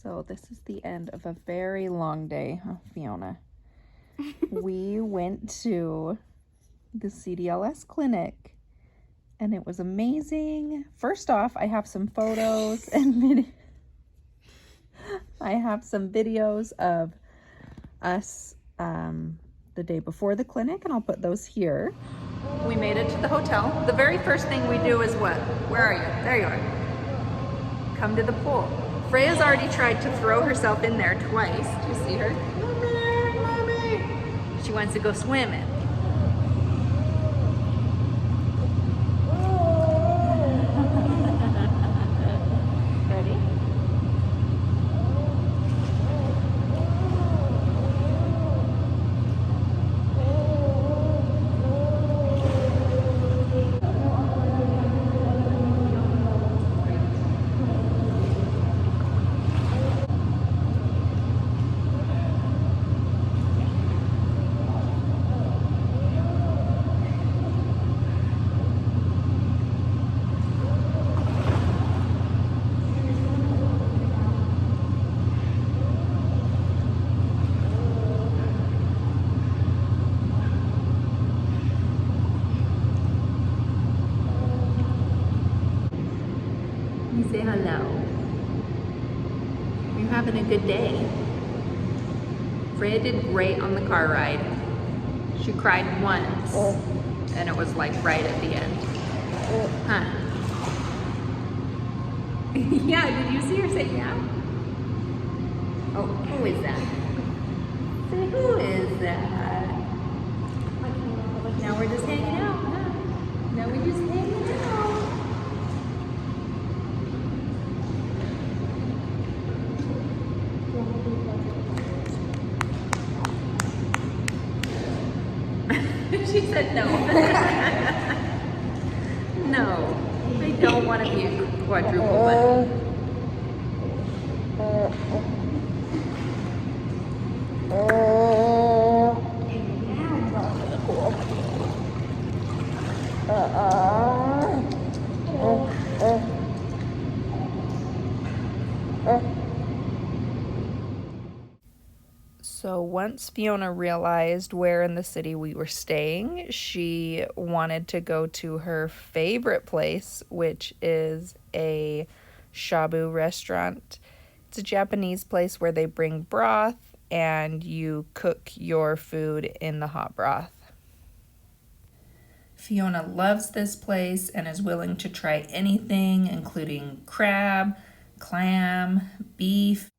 So this is the end of a very long day, huh, Fiona? We went to the CDLS clinic and it was amazing. First off, I have some photos and I have some videos of us the day before the clinic, and I'll put those here. We made it to the hotel. The very first thing we do is what? Where are you? There you are. Come to the pool. Freya's already tried to throw herself in there twice. Do you see her? Mommy, mommy. She wants to go swimming. Ready? Say hello. You're having a good day. Freya did great on the car ride. She cried once, and it was like right at the end. Huh? Yeah, did you see her say yeah? Oh, who is that? Say, who is that? Now we're just hanging out, huh? Now we're just hanging out. She said no. No, I don't want to be a quadruple bunny. So once Fiona realized where in the city we were staying, she wanted to go to her favorite place, which is a shabu restaurant. It's a Japanese place where they bring broth and you cook your food in the hot broth. Fiona loves this place and is willing to try anything, including crab, clam, beef.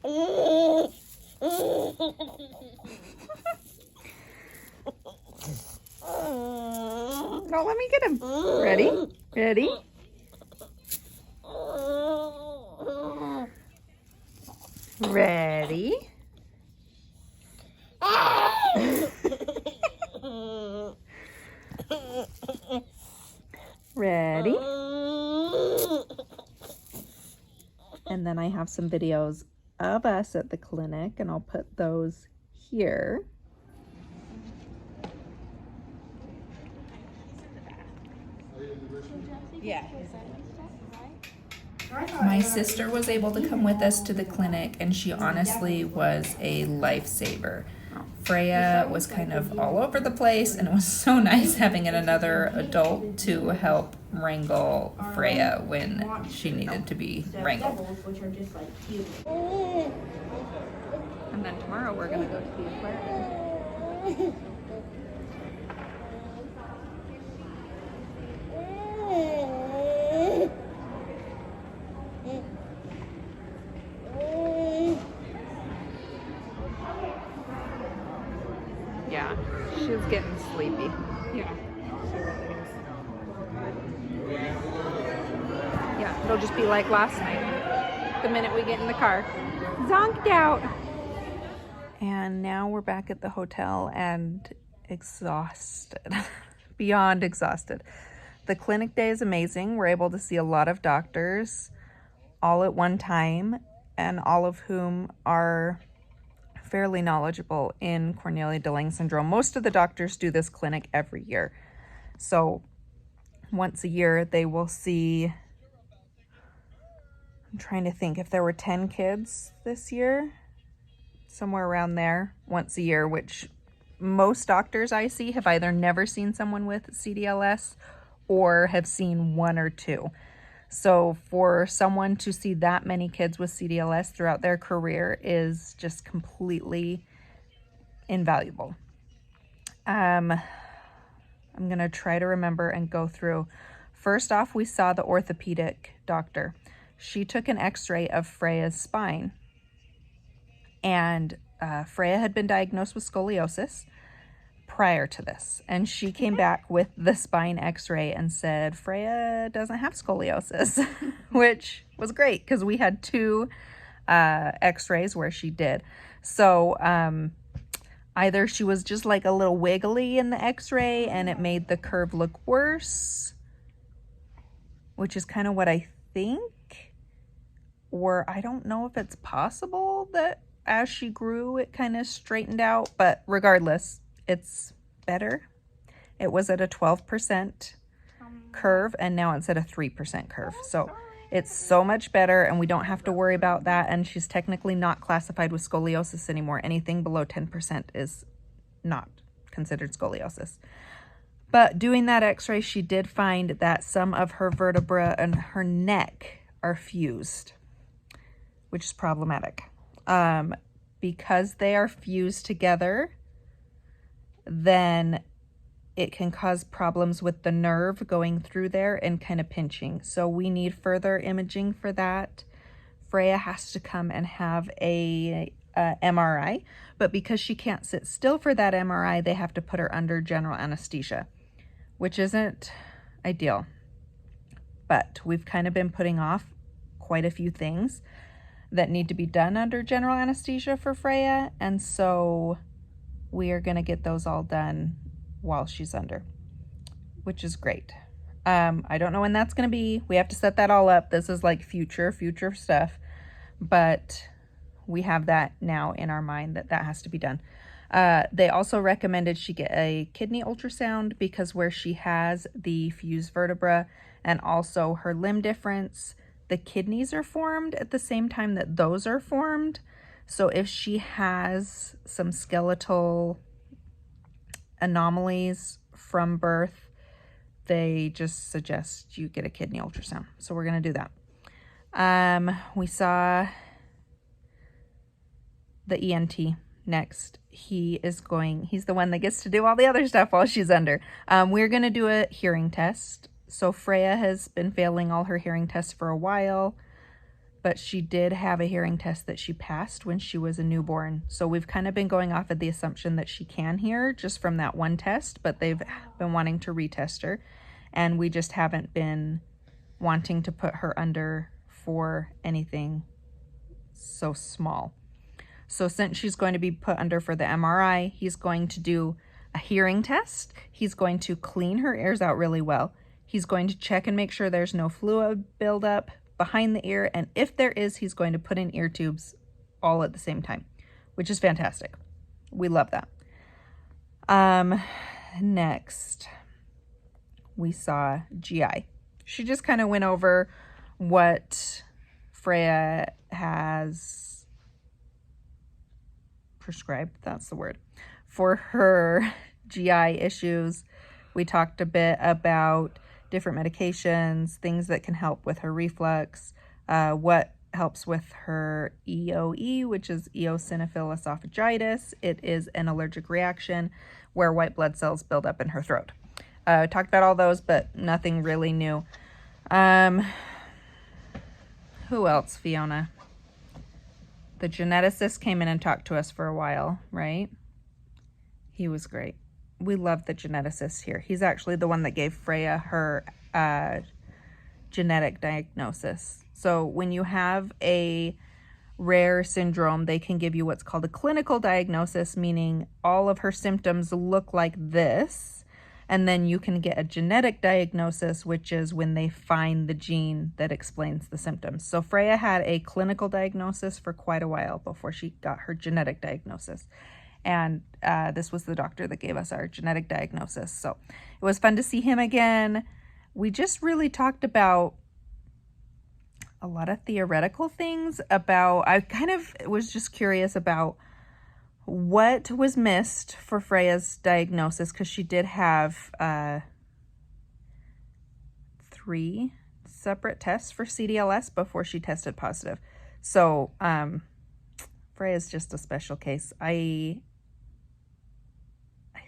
No, let me get him. Ready? Ready? Ready? Ready? And then I have some videos of us at the clinic, and I'll put those here. Yeah. My sister was able to come with us to the clinic, and she honestly was a lifesaver. Freya was kind of all over the place, and it was so nice having another adult to help wrangle Freya when she needed to be wrangled. And then tomorrow we're going to go to the aquarium. Yeah, she's getting sleepy. Yeah, she really is. Yeah, it'll just be like last night. The minute we get in the car, zonked out. And now we're back at the hotel and exhausted, beyond exhausted. The clinic day is amazing. We're able to see a lot of doctors all at one time, and all of whom are fairly knowledgeable in Cornelia de Lange syndrome. Most of the doctors do this clinic every year. So once a year, they will see I'm trying to think if there were 10 kids this year, somewhere around there, once a year, which most doctors I see have either never seen someone with CDLS or have seen one or two. So for someone to see that many kids with CDLS throughout their career is just completely invaluable. I'm going to try to remember and go through. First off, we saw the orthopedic doctor. She took an x-ray of Freya's spine, and Freya had been diagnosed with scoliosis prior to this, and she came back with the spine x-ray and said Freya doesn't have scoliosis, which was great because we had two x-rays where she did. So either she was just like a little wiggly in the x-ray and it made the curve look worse, which is kind of what I think, or I don't know if it's possible that as she grew it kind of straightened out, but regardless, it's better. It was at a 12% curve and now it's at a 3% curve. So it's so much better and we don't have to worry about that. And she's technically not classified with scoliosis anymore. Anything below 10% is not considered scoliosis. But doing that x-ray, she did find that some of her vertebrae and her neck are fused, which is problematic. Because they are fused together, then it can cause problems with the nerve going through there and kind of pinching. So we need further imaging for that. Freya has to come and have a MRI, but because she can't sit still for that MRI, they have to put her under general anesthesia, which isn't ideal. But we've kind of been putting off quite a few things that need to be done under general anesthesia for Freya, and so we are going to get those all done while she's under, which is great. I don't know when that's going to be. We have to set that all up. This is like future stuff, but we have that now in our mind that has to be done. They also recommended she get a kidney ultrasound because where she has the fused vertebra and also her limb difference, the kidneys are formed at the same time that those are formed. So if she has some skeletal anomalies from birth, they just suggest you get a kidney ultrasound. So we're going to do that. We saw the ENT next. He's the one that gets to do all the other stuff while she's under. We're going to do a hearing test. So Freya has been failing all her hearing tests for a while, but she did have a hearing test that she passed when she was a newborn. So we've kind of been going off of the assumption that she can hear just from that one test, but they've been wanting to retest her, and we just haven't been wanting to put her under for anything so small. So since she's going to be put under for the MRI, he's going to do a hearing test. He's going to clean her ears out really well. He's going to check and make sure there's no fluid buildup behind the ear, and if there is, he's going to put in ear tubes all at the same time, which is fantastic. We love that. Next, we saw GI. She just kind of went over what Freya has prescribed, that's the word, for her GI issues. We talked a bit about different medications, things that can help with her reflux, what helps with her EOE, which is eosinophil esophagitis. It is an allergic reaction where white blood cells build up in her throat. Talked about all those, but nothing really new. Who else, Fiona? The geneticist came in and talked to us for a while, right? He was great. We love the geneticist here. He's actually the one that gave Freya her genetic diagnosis. So when you have a rare syndrome, they can give you what's called a clinical diagnosis, meaning all of her symptoms look like this. And then you can get a genetic diagnosis, which is when they find the gene that explains the symptoms. So Freya had a clinical diagnosis for quite a while before she got her genetic diagnosis. And this was the doctor that gave us our genetic diagnosis. So it was fun to see him again. We just really talked about a lot of theoretical things about, I kind of was just curious about what was missed for Freya's diagnosis, because she did have 3 separate tests for CDLS before she tested positive. So Freya's just a special case. I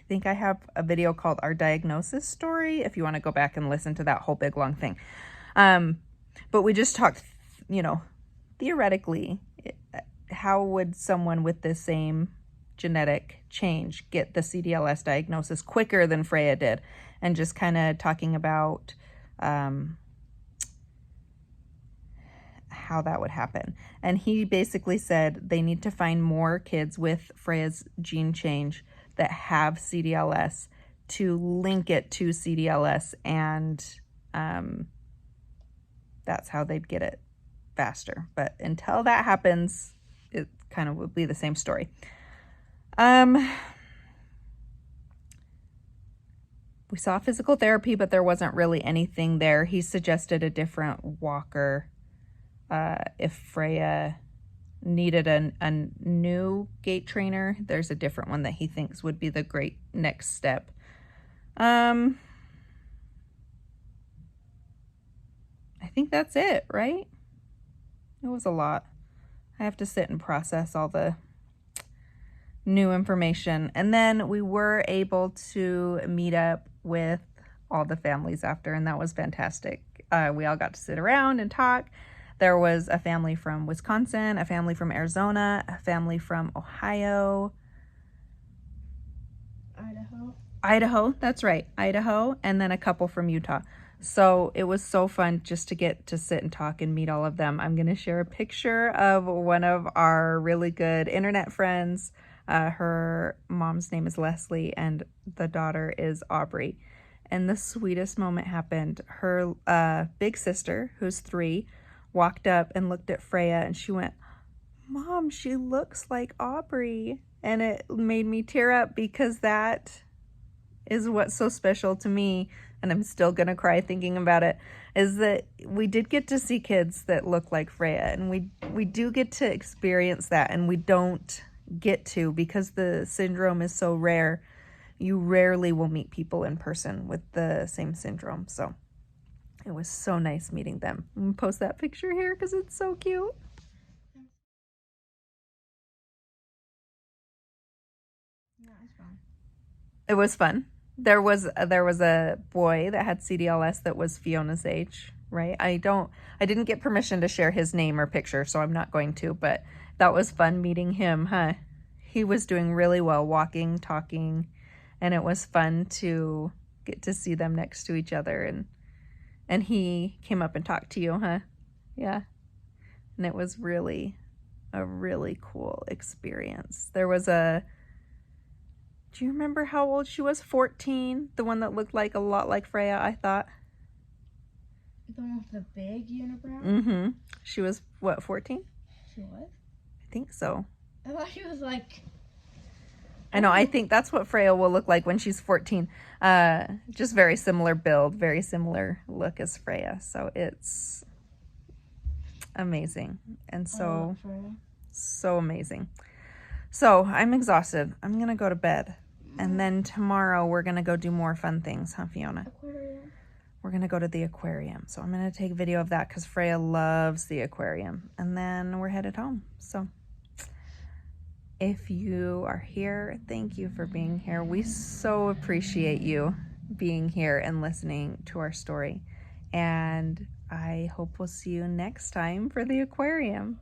think I have a video called Our Diagnosis Story, if you want to go back and listen to that whole big long thing. But we just talked, you know, theoretically, how would someone with the same genetic change get the CDLS diagnosis quicker than Freya did? And just kind of talking about how that would happen. And he basically said they need to find more kids with Freya's gene change that have CDLS to link it to CDLS, and that's how they'd get it faster. But until that happens, it kind of would be the same story. We saw physical therapy, but there wasn't really anything there. He suggested a different walker if Freya needed a new gait trainer. There's a different one that he thinks would be the great next step. I think that's it, right? It was a lot. I have to sit and process all the new information. And then we were able to meet up with all the families after, and that was fantastic. We all got to sit around and talk. There was a family from Wisconsin, a family from Arizona, a family from Ohio. Idaho, that's right, Idaho, and then a couple from Utah. So it was so fun just to get to sit and talk and meet all of them. I'm going to share a picture of one of our really good internet friends. Her mom's name is Leslie and the daughter is Aubrey. And the sweetest moment happened. Her big sister, who's 3, walked up and looked at Freya and she went, "Mom, she looks like Aubrey." And it made me tear up, because that is what's so special to me, and I'm still gonna cry thinking about it, is that we did get to see kids that look like Freya, and we do get to experience that, and we don't get to, because the syndrome is so rare. You rarely will meet people in person with the same syndrome. So it was so nice meeting them. I'm gonna post that picture here because it's so cute. Yeah, it was fun. It was fun. There was a boy that had CDLS that was Fiona's age, right? I didn't get permission to share his name or picture, so I'm not going to, but that was fun meeting him, huh? He was doing really well, walking, talking, and it was fun to get to see them next to each other, and he came up and talked to you, huh? Yeah. And it was really a really cool experience. There was do you remember how old she was? 14? The one that looked like a lot like Freya, I thought. The one with the big unibrow? Mm-hmm. She was, what, 14? She was? I think so. I thought she was like... I know, I think that's what Freya will look like when she's 14. Just very similar build, very similar look as Freya. So it's amazing. And so amazing. So I'm exhausted. I'm going to go to bed. And then tomorrow we're going to go do more fun things, huh, Fiona? Aquarium. We're going to go to the aquarium. So I'm going to take video of that because Freya loves the aquarium. And then we're headed home. So if you are here, thank you for being here. We so appreciate you being here and listening to our story. And I hope we'll see you next time for the aquarium.